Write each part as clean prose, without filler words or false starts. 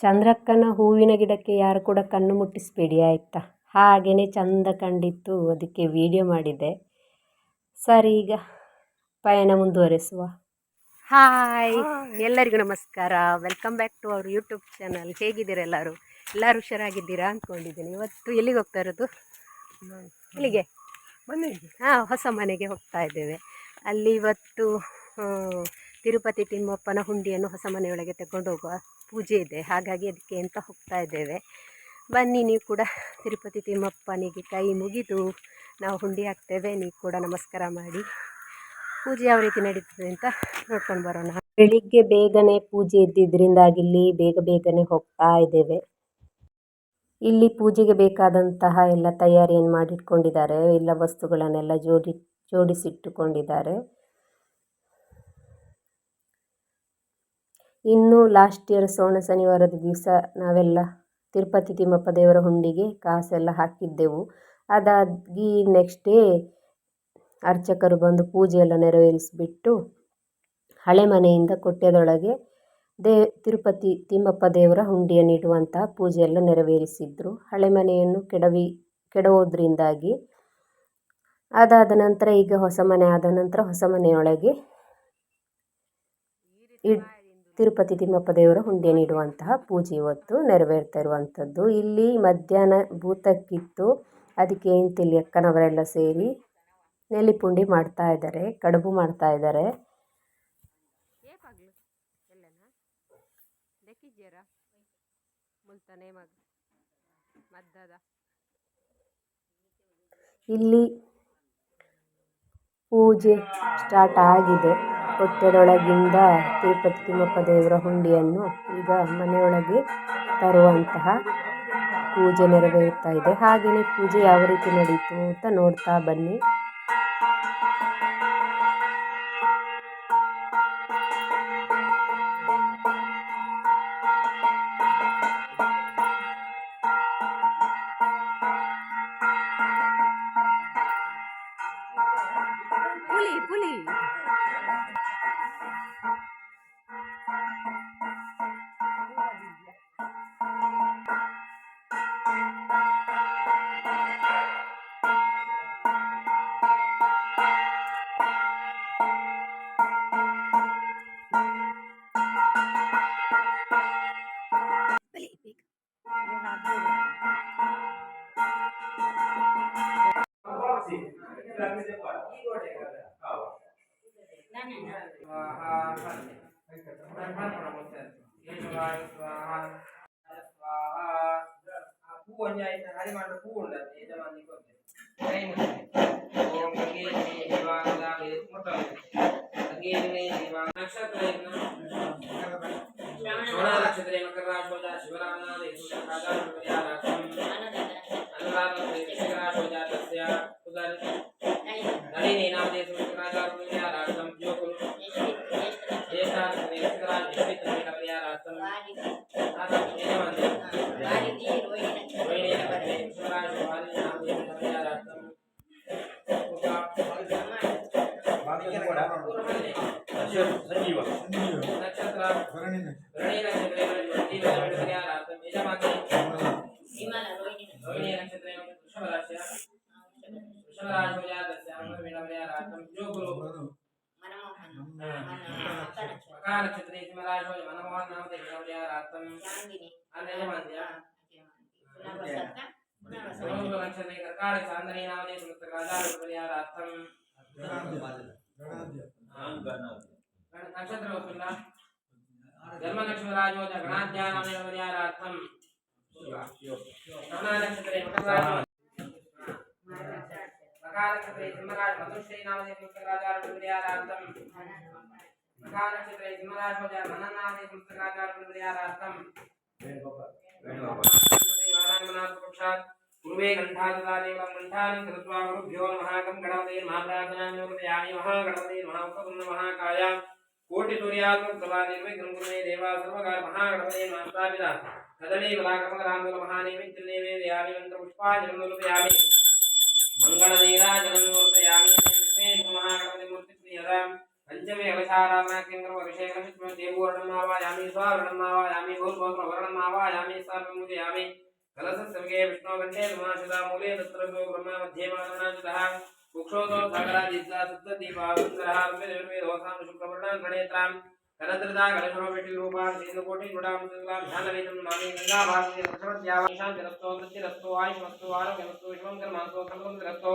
ಚಂದ್ರಕ್ಕನ ಹೂವಿನ ಗಿಡಕ್ಕೆ ಯಾರು ಕೂಡ ಕಣ್ಣು ಮುಟ್ಟಿಸಬೇಡಿ ಆಯಿತಾ. ಹಾಗೆಯೇ ಚಂದ ಕಂಡಿತ್ತು, ಅದಕ್ಕೆ ವಿಡಿಯೋ ಮಾಡಿದೆ. ಸರಿ, ಈಗ ಪಯಣ ಮುಂದುವರೆಸುವ. ಹಾಯ್, ಎಲ್ಲರಿಗೂ ನಮಸ್ಕಾರ. Welcome back to our YouTube channel. ಹೇಗಿದ್ದೀರಾ ಎಲ್ಲರೂ ಹುಷಾರಾಗಿದ್ದೀರಾ ಅಂದ್ಕೊಂಡಿದ್ದೀನಿ. ಇವತ್ತು ಎಲ್ಲಿಗೆ ಹೋಗ್ತಾ ಇರೋದು? ಇಲ್ಲಿಗೆ ಹೊಸ ಮನೆಗೆ ಹೋಗ್ತಾ ಇದ್ದೇವೆ. ಅಲ್ಲಿ ಇವತ್ತು ತಿರುಪತಿ ತಿಮ್ಮಪ್ಪನ ಹುಂಡಿಯನ್ನು ಹೊಸ ಮನೆಯೊಳಗೆ ತಗೊಂಡು ಹೋಗುವ ಪೂಜೆ ಇದೆ. ಹಾಗಾಗಿ ಅದಕ್ಕೆ ಅಂತ ಹೋಗ್ತಾ ಇದ್ದೇವೆ. ಬನ್ನಿ, ನೀವು ಕೂಡ ತಿರುಪತಿ ತಿಮ್ಮಪ್ಪನಿಗೆ ಕೈ ಮುಗಿದು ನಾವು ಹುಂಡಿ ಹಾಕ್ತೇವೆ. ನೀವು ಕೂಡ ನಮಸ್ಕಾರ ಮಾಡಿ ಪೂಜೆ ಯಾವ ರೀತಿ ನಡೀತದೆ ಅಂತ ನೋಡ್ಕೊಂಡು ಬರೋಣ. ಬೆಳಿಗ್ಗೆ ಬೇಗನೆ ಪೂಜೆ ಇದ್ದಿದ್ದರಿಂದಾಗಿ ಇಲ್ಲಿ ಬೇಗನೆ ಹೋಗ್ತಾ ಇದ್ದೇವೆ. ಇಲ್ಲಿ ಪೂಜೆಗೆ ಬೇಕಾದಂತಹ ಎಲ್ಲ ತಯಾರಿಯನ್ನು ಮಾಡಿಟ್ಕೊಂಡಿದ್ದಾರೆ. ಎಲ್ಲ ವಸ್ತುಗಳನ್ನೆಲ್ಲ ಜೋಡಿಸಿಟ್ಟುಕೊಂಡಿದ್ದಾರೆ. ಇನ್ನು ಲಾಸ್ಟ್ ಇಯರ್ ಸೋಣ ಶನಿವಾರದ ದಿವಸ ನಾವೆಲ್ಲ ತಿರುಪತಿ ತಿಮ್ಮಪ್ಪ ದೇವರ ಹುಂಡಿಗೆ ಕಾಸೆಲ್ಲ ಹಾಕಿದ್ದೆವು. ಅದಾಗಿ ನೆಕ್ಸ್ಟ್ ಡೇ ಅರ್ಚಕರು ಬಂದು ಪೂಜೆಯೆಲ್ಲ ನೆರವೇರಿಸಿಬಿಟ್ಟು ಹಳೆ ಮನೆಯಿಂದ ಕೊಟ್ಟೆದೊಳಗೆ ತಿರುಪತಿ ತಿಮ್ಮಪ್ಪ ದೇವರ ಹುಂಡಿಯನ್ನು ಇಡುವಂತಹ ಪೂಜೆಯೆಲ್ಲ ನೆರವೇರಿಸಿದ್ರು. ಹಳೆ ಮನೆಯನ್ನು ಕೆಡವೋದ್ರಿಂದಾಗಿ ಅದಾದ ನಂತರ ಈಗ ಹೊಸ ಮನೆ ಆದ ನಂತರ ಹೊಸ ಮನೆಯೊಳಗೆ ತಿರುಪತಿ ತಿಮ್ಮಪ್ಪ ದೇವರ ಹುಂಡಿಯನ್ನು ಇಡುವಂತಹ ಪೂಜೆ ಇವತ್ತು ನೆರವೇರ್ತಾ ಇರುವಂಥದ್ದು. ಇಲ್ಲಿ ಮಧ್ಯಾಹ್ನ ಭೂತಕ್ಕಿತ್ತು, ಅದಕ್ಕೆ ಎಂತಿಲ್ಲಿ ಅಕ್ಕನವರೆಲ್ಲ ಸೇರಿ ನೆಲಿಪುಂಡಿ ಮಾಡ್ತಾ ಇದ್ದಾರೆ, ಕಡುಬು ಮಾಡ್ತಾ ಇದ್ದಾರೆ. ಇಲ್ಲಿ ಪೂಜೆ ಸ್ಟಾರ್ಟ್ ಆಗಿದೆ. ಕೊಟ್ಟೆದೊಳಗಿಂದ ತಿರುಪತಿ ತಿಮ್ಮಪ್ಪ ದೇವರ ಹುಂಡಿಯನ್ನು ಈಗ ಮನೆಯೊಳಗೆ ತರುವಂತಹ ಪೂಜೆ ನೆರವೇರುತ್ತಾ ಇದೆ. ಹಾಗೆಯೇ ಪೂಜೆ ಯಾವ ರೀತಿ ನಡೀತು ಅಂತ ನೋಡ್ತಾ ಬನ್ನಿ. ಪುಲಿ पूर्वे गंधादुदादेवं गंधानं कृत्वा गुरुभ्यो नमः गं गणपते महाप्रार्थनां योगयामि महागणपते महाकाय कोटि सूर्यात्मक प्रभादेव गुरुने देवा सर्वकार महागणपते महास्तापिता कदली बलाकमलांगुल महानैवेद्यने देयामि मंत्र पुष्पांजलिं समर्पयामि मंगलनीराजनं समर्पयामि विष्णु महागणपते मूर्ति प्रियदां पंचमे अवसारामनाकेन्द्रम अभिषेकं देववर्णमावायामि स्वावर्णमावायामि भूर्भोग्रवर्णमावायामि सर्वमुदयामि कलशसर्गे विष्णुवन्दे धुमाशदामूले तत्र ब्रह्म मध्ये माननाजुतः कुक्षोतो सागरादिद्धा सप्तदीपावन्दरः रुपेदोसां शुक्लवर्णां गणेत्रां कनद्रदा गणशोपेटिरूपां सेन्दुकोटिगुडां सुन्दरां ध्यानवेदं नामी गङ्गाभारती लक्ष्मणद्यावाशान्तिरस्तो वृद्धिरस्तो आयुष्मस्तो आरोग्यमस्तो विश्वं कर्मास्तो समृद्धिरस्तो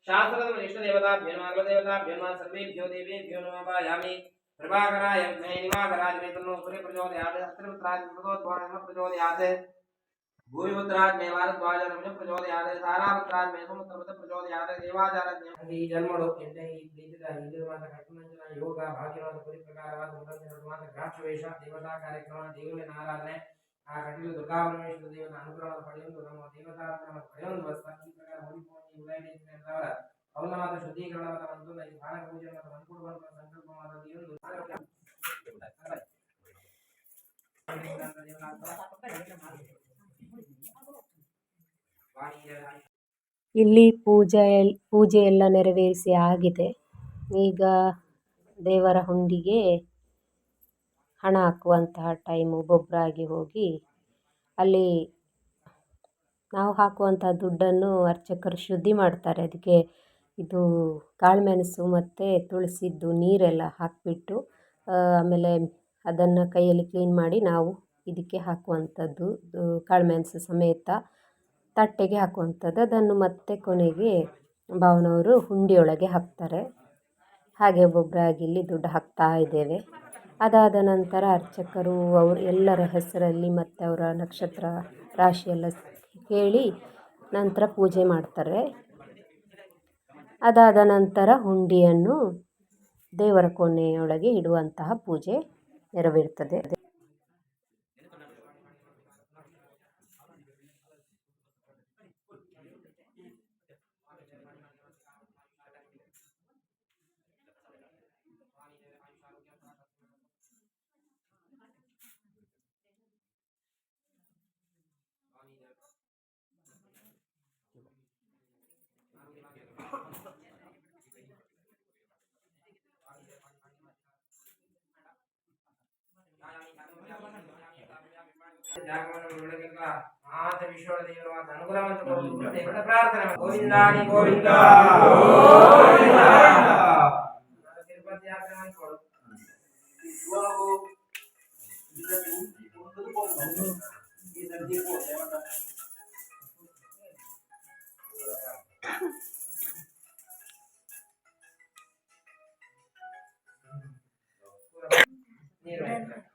शास्त्रदम इष्टदेवताभ्यो नमः अग्रदेवताभ्यो नमः सर्वेभ्यो देवेभ्यो नमः वायामि प्रभाकराय निवाकराय वेदनो सूर्य प्रचोदयात् अत्रिपुत्राय प्रचोदयात् प्रचोदयात् भूमिपुत्राय मे भारद्वाज प्रचोदयात् तारापुत्राय मे समुद्रपथ प्रचोदयात् देवाचार्य ಈ ಜನ್ಮಡು ಎಂಟೈ ಪ್ರೀತಿದ ಹಿಂದಿರುವಾದ ಕಟ್ಟುನಂಚಿನ ಯೋಗ ಭಾಗ್ಯವಾದ ಪರಿಪ್ರಕಾರವಾದ ಉಲ್ಲಂಘನವಾದ ಗ್ರಾಕ್ಷವೇಷ ದೇವತಾ ಕಾರ್ಯಕ್ರಮ ದೇವನ ಆರಾಧನೆ ಆ ಕಟೀಲು ದುರ್ಗಾಪರಮೇಶ್ವರ ದೇವನ ಅನುಗ್ರಹವನ್ನು ಪಡೆಯುವುದು ನಮ್ಮ ದೇವತಾನುಗ್ರಹವನ್ನು ಪಡೆಯುವುದು ಈ ಪ್ರಕಾರ ಮುಡಿಪೋಣಿ ಉದಯನೇಂದ್ರವರ ಪೌರ್ಣಮಾದ ಶುದ್ಧೀಕರಣವಾದ ಒಂದು ಈ ಬಾಣ ಪೂಜೆ ಮತ್ತು ಅನುಕೂಲವಾದ ಸಂಕಲ್ಪವಾದ ದೇವರು ಇಲ್ಲಿ ಪೂಜೆ ಎಲ್ಲ ನೆರವೇರಿಸಿ ಆಗಿದೆ. ಈಗ ದೇವರ ಹುಂಡಿಗೆ ಹಣ ಹಾಕುವಂತಹ ಟೈಮು ಬೊಬ್ಬರಾಗಿ ಹೋಗಿ ಅಲ್ಲಿ ನಾವು ಹಾಕುವಂತಹ ದುಡ್ಡನ್ನು ಅರ್ಚಕರು ಶುದ್ಧಿ ಮಾಡ್ತಾರೆ. ಅದಕ್ಕೆ ಇದು ಕಾಳುಮೆಣಸು ಮತ್ತು ತುಳಸಿದ್ದು ನೀರೆಲ್ಲ ಹಾಕಿಬಿಟ್ಟು ಆಮೇಲೆ ಅದನ್ನು ಕೈಯಲ್ಲಿ ಕ್ಲೀನ್ ಮಾಡಿ ನಾವು ಇದಕ್ಕೆ ಹಾಕುವಂಥದ್ದು ಕಾಳುಮೆಣಸು ಸಮೇತ ತಟ್ಟೆಗೆ ಹಾಕುವಂಥದ್ದು. ಅದನ್ನು ಮತ್ತೆ ಕೊನೆಗೆ ಭಾವನವರು ಹುಂಡಿಯೊಳಗೆ ಹಾಕ್ತಾರೆ. ಹಾಗೆ ಒಬ್ಬೊಬ್ಬರಾಗಿ ಇಲ್ಲಿ ದುಡ್ಡು ಹಾಕ್ತಾ ಇದ್ದೇವೆ. ಅದಾದ ನಂತರ ಅರ್ಚಕರು ಅವರು ಎಲ್ಲರ ಹೆಸರಲ್ಲಿ ಮತ್ತು ಅವರ ನಕ್ಷತ್ರ ರಾಶಿಯೆಲ್ಲ ಹೇಳಿ ನಂತರ ಪೂಜೆ ಮಾಡ್ತಾರೆ. ಅದಾದ ನಂತರ ಹುಂಡಿಯನ್ನು ದೇವರ ಕೋಣೆಯೊಳಗೆ ಇಡುವಂತಹ ಪೂಜೆ ನೆರವೇರುತ್ತದೆ. ಪ್ರಾರ್ಥನೆ ಗೋವಿಂದಾನಿ ಗೋವಿಂದ ತಿರುಪತಿ ಯಾತ್ರೆ ಮಾಡಿಕೊಡು.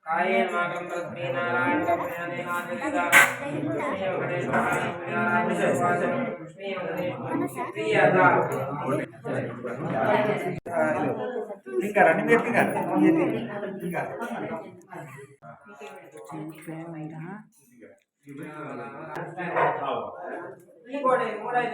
कायेन मागं तस्मै नारायण करुणाने नादिदा लक्ष्मी वेंकटेश्वराय पूजाराय लक्ष्मी वेंकटेश्वर प्रियदा tinggal ini biar tinggal ini boleh mulai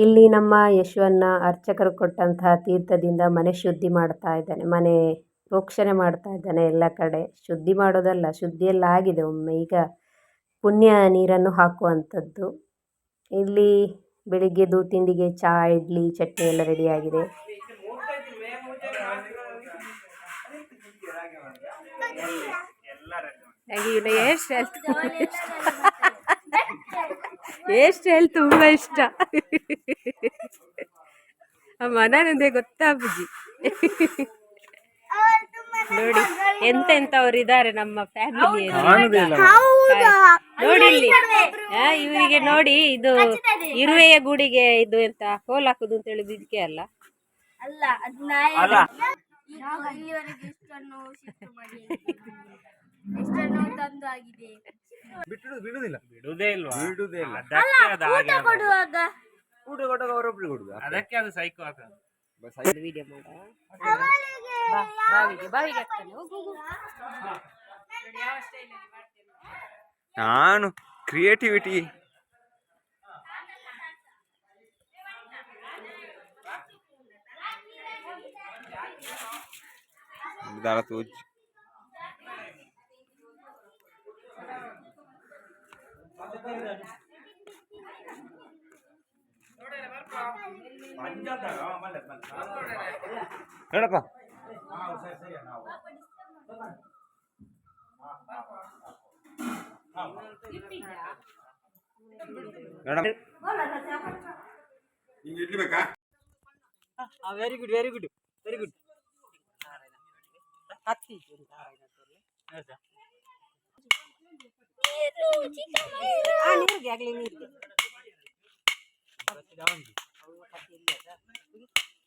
ಇಲ್ಲಿ ನಮ್ಮ ಯಶವನ್ನ ಅರ್ಚಕರು ಕೊಟ್ಟಂತಹ ತೀರ್ಥದಿಂದ ಮನೆ ಶುದ್ಧಿ ಮಾಡ್ತಾ ಇದ್ದಾನೆ. ಮನೆ ಪ್ರೋಕ್ಷಣೆ ಮಾಡ್ತಾ ಇದ್ದಾನೆ. ಎಲ್ಲ ಕಡೆ ಶುದ್ಧಿ ಮಾಡೋದಲ್ಲ, ಶುದ್ಧಿಯೆಲ್ಲ ಆಗಿದೆ ಒಮ್ಮೆ. ಈಗ ಪುಣ್ಯ ನೀರನ್ನು ಹಾಕುವಂಥದ್ದು. ಇಲ್ಲಿ ಬೆಳಿಗ್ಗೆದು ತಿಂಡಿಗೆ ಚಹಾ, ಇಡ್ಲಿ, ಚಟ್ನಿ ಎಲ್ಲ ರೆಡಿಯಾಗಿದೆ. ಹೇರ್ ಸ್ಟೈಲ್ ತುಂಬ ಇಷ್ಟ. ಮನನಂದೇ ಗೊತ್ತಾ ಬುಜ್ಜಿ. ನೋಡಿ ಎಂತೆಂಥವ್ರು ಇದ್ದಾರೆ ನಮ್ಮ ಫ್ಯಾಮಿಲಿಯಲ್ಲಿ. ನೋಡಿ ಇಲ್ಲಿ ಇವರಿಗೆ ನೋಡಿ, ಇದು ಇರುವೆಯ ಗೂಡಿಗೆ ಇದು ಎಂತ ಕೋಲ್ ಹಾಕುದು ಅಂತ ಹೇಳಿದ್ದು ಇದಕ್ಕೆ ಅಲ್ಲ. ಬಿಡುವುದೇ ಇಲ್ವಾ? ಅದಕ್ಕೆ ಅದು ಸೈಕೋ ವಿಡಿಯೋ ಮಾಡ ಬಾವಿಗೆ ಹಾಕ್ತಾನೆ. ನಾನು ಕ್ರಿಯೇಟಿವಿಟಿ ದಾರ ತೋಜ್ ಹೇಳಪ್ಪ ಮೇಡಮ್ ಇಡ್ಲಿ ಬೇಕಾ? Very good very good very good ಹತ್ತಿ ನೀರಿಗೆ ಆಗಲಿ ನೀರಿಗೆ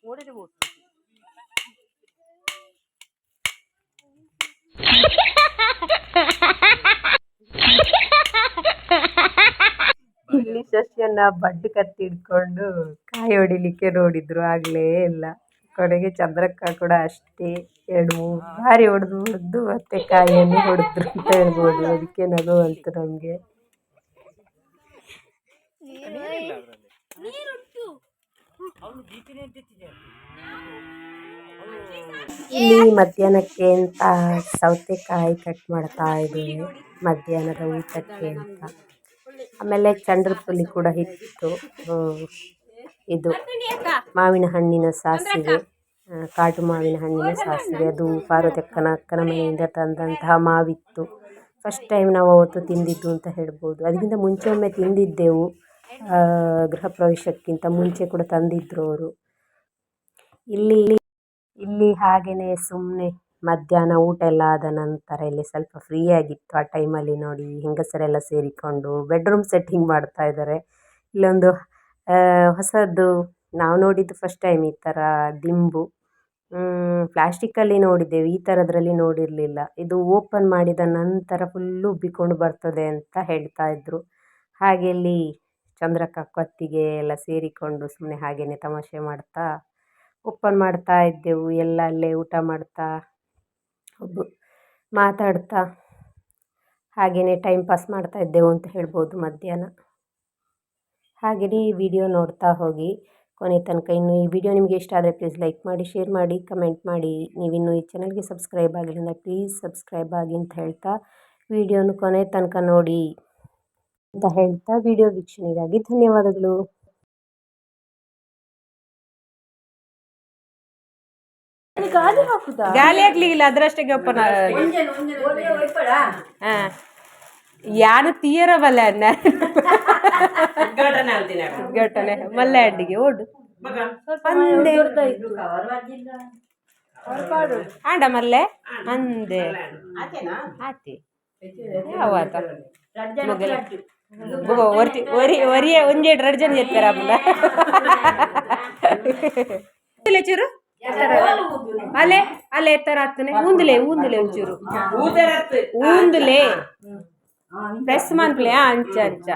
ಓಡಿದೆ ಇಲ್ಲಿ ಶಶಿಯನ್ನ ಬಡ್ಡು ಕತ್ತಿ ಹಿಡ್ಕೊಂಡು ಕಾಯಿ ಹೊಡಿಲಿಕ್ಕೆ ನೋಡಿದ್ರು, ಆಗ್ಲೇ ಇಲ್ಲ. ಕೊನೆಗೆ ಚಂದ್ರಕ್ಕ ಕೂಡ ಅಷ್ಟೇ 2-3 ಬಾರಿ ಹೊಡೆದು ಮತ್ತೆ ಕಾಯಿಯನ್ನು ಹೊಡೆದ್ರು ಅಂತ ಹೇಳ್ಬೋದು. ಅದಕ್ಕೆ ನಗು ಬಂತು ನಮಗೆ. ಇಲ್ಲಿ ಮಧ್ಯಾಹ್ನಕ್ಕೆ ಅಂತ ಸೌತೆಕಾಯಿ ಕಟ್ ಮಾಡ್ತಾ ಇದ್ದೀವಿ, ಮಧ್ಯಾಹ್ನದ ಊಟಕ್ಕೆ ಅಂತ. ಆಮೇಲೆ ಚಂದ್ರ ಪುಲಿ ಕೂಡ ಇತ್ತು. ಇದು ಮಾವಿನ ಹಣ್ಣಿನ ಸಾಸಿವೆ, ಕಾಟು ಮಾವಿನ ಹಣ್ಣಿನ ಸಾಸಿವೆ. ಅದು ಪಾರ್ವತಕ್ಕನ ಅಕ್ಕನ ಮನೆಯಿಂದ ತಂದಂತಹ ಮಾವಿತ್ತು. ಫಸ್ಟ್ ಟೈಮ್ ನಾವು ಅವತ್ತು ತಿಂದಿದ್ದು ಅಂತ ಹೇಳ್ಬೋದು. ಅದಕ್ಕಿಂತ ಮುಂಚೆ ಒಮ್ಮೆ ತಿಂದಿದ್ದೆವು, ಗೃಹ ಪ್ರವೇಶಕ್ಕಿಂತ ಮುಂಚೆ ಕೂಡ ತಂದಿದ್ರು ಅವರು. ಇಲ್ಲಿ ಹಾಗೆಯೇ ಸುಮ್ಮನೆ ಮಧ್ಯಾಹ್ನ ಊಟ ಎಲ್ಲ ಆದ ನಂತರ ಇಲ್ಲಿ ಸ್ವಲ್ಪ ಫ್ರೀ ಆಗಿತ್ತು. ಆ ಟೈಮಲ್ಲಿ ನೋಡಿ ಹೆಂಗಸರೆಲ್ಲ ಸೇರಿಕೊಂಡು ಬೆಡ್ರೂಮ್ ಸೆಟ್ಟಿಂಗ್ ಮಾಡ್ತಾ ಇದ್ದಾರೆ. ಇಲ್ಲೊಂದು ಹೊಸದು ನಾವು ನೋಡಿದ್ದು ಫಸ್ಟ್ ಟೈಮ್ ಈ ಥರ ದಿಂಬು. ಪ್ಲಾಸ್ಟಿಕ್ಕಲ್ಲಿ ನೋಡಿದ್ದೇವೆ, ಈ ಥರದ್ರಲ್ಲಿ ನೋಡಿರಲಿಲ್ಲ. ಇದು ಓಪನ್ ಮಾಡಿದ ನಂತರ ಫುಲ್ಲು ಉಬ್ಬಿಕೊಂಡು ಬರ್ತದೆ ಅಂತ ಹೇಳ್ತಾ ಇದ್ರು. ಹಾಗೆ ಇಲ್ಲಿ ಚಂದ್ರಕ್ಕ ಕತ್ತಿಗೆ ಎಲ್ಲ ಸೇರಿಕೊಂಡು ಸುಮ್ಮನೆ ಹಾಗೆಯೇ ತಮಾಷೆ ಮಾಡ್ತಾ ಓಪನ್ ಮಾಡ್ತಾ ಇದ್ದೆವು. ಎಲ್ಲ ಅಲ್ಲೇ ಊಟ ಮಾಡ್ತಾ ಮಾತಾಡ್ತಾ ಹಾಗೆಯೇ ಟೈಮ್ ಪಾಸ್ ಮಾಡ್ತಾ ಇದ್ದೆವು ಅಂತ ಹೇಳ್ಬೋದು ಮಧ್ಯಾಹ್ನ. ಹಾಗೆಯೇ ಈ ವಿಡಿಯೋ ನೋಡ್ತಾ ಹೋಗಿ ಕೊನೆ ತನಕ. ಇನ್ನು ಈ ವಿಡಿಯೋ ನಿಮಗೆ ಇಷ್ಟ ಆದರೆ ಪ್ಲೀಸ್ ಲೈಕ್ ಮಾಡಿ, ಶೇರ್ ಮಾಡಿ, ಕಮೆಂಟ್ ಮಾಡಿ. ನೀವಿನ್ನೂ ಈ ಚಾನಲ್ಗೆ ಸಬ್ಸ್ಕ್ರೈಬ್ ಆಗಿಲ್ಲ ಪ್ಲೀಸ್ ಸಬ್ಸ್ಕ್ರೈಬ್ ಆಗಿ ಅಂತ ಹೇಳ್ತಾ ವಿಡಿಯೋನು ಕೊನೆ ತನಕ ನೋಡಿ ಅಂತ ಹೇಳ್ತಾ ವಿಡಿಯೋ ವೀಕ್ಷಣೆಗಾಗಿ ಧನ್ಯವಾದಗಳು. ಗಾಳಿ ಆಗ್ಲಿಲ್ಲ ಅದ್ರಷ್ಟೇ ಗಪ್ಪನ ಯಾನು ತೀಯರವಲ್ಲ ಘಟನೆ ಮಲ್ಲೆ ಅಡ್ಡಿಗೆ ಓಡು ಆಂಡ ಮಲ್ಲೆ ಅಂದೆ ಆತಿ ಯಾವಾತ ಒರಿಯ ಒಂಜೆ ರಡ್ಜನ್ ಚೆತ್ತಾರ ಚೂರು ಅಲೆ ಅಲೆ ಎತ್ತರ ಹತ್ತನೆ ಊಂದುಲೆ ಒಂಚೂರು ಊಂದುಲೆ ಪ್ರೆಸ್ ಮಾಡ್ಲೆ ಅಂಚ ಅಂಚ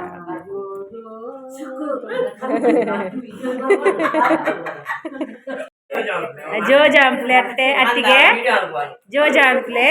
ಜೋಜಾ ಅಂಪ್ಲೆ ಅತ್ತೆ ಅತ್ತಿಗೆ ಜೋಜಾ ಅಂಪ್ಲೆ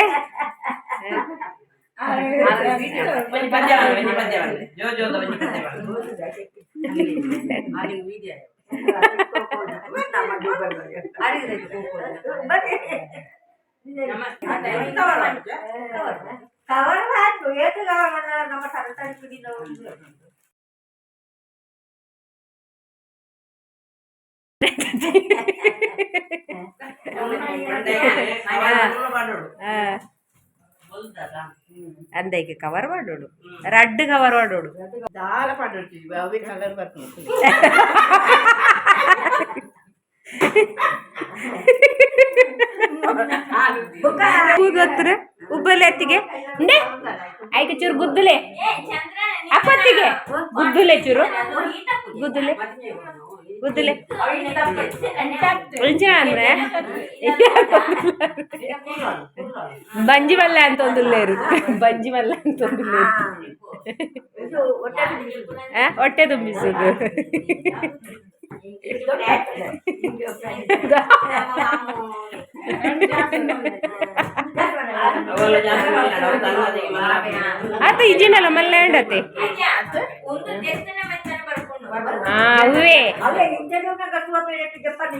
ಅಂದೈಗೆ ಕವರ್ ಮಾಡೋಡು ರಡ್ಡು ಕವರ್ ಮಾಡೋಡು ಗೊತ್ತರ ಉಬ್ಬಲೆ ಅತ್ತಿಗೆ ಆಯ್ಕೆ ಚೂರು ಗುದ್ದುಲೆ ಅಪ್ಪತ್ತಿಗೆ ಗುದ್ದುಲೆ ಚೂರು ಗುದ್ದುಲೆ ಗುದ್ದುಲೆ ಮುಂಚೆ ಅಂದ್ರೆ ಬಂಜಿವಲ್ಲ ಅಂತ ಒಂದುಲ್ಲೇರು ಬಂಜಿವಲ್ಲ ಅಂತ ಒಂದುಲ್ಲೇರು ಹೊಟ್ಟೆ ತುಂಬಿಸುದು ಅದು ಇಜಿನಲ್ಲ ಮಲ್ಲ ಎಂಡತೆ ಅವೇ ಅವೇ ಇಂಜನ್ ಕಟ್ಟುವ ಜಪಾನಿ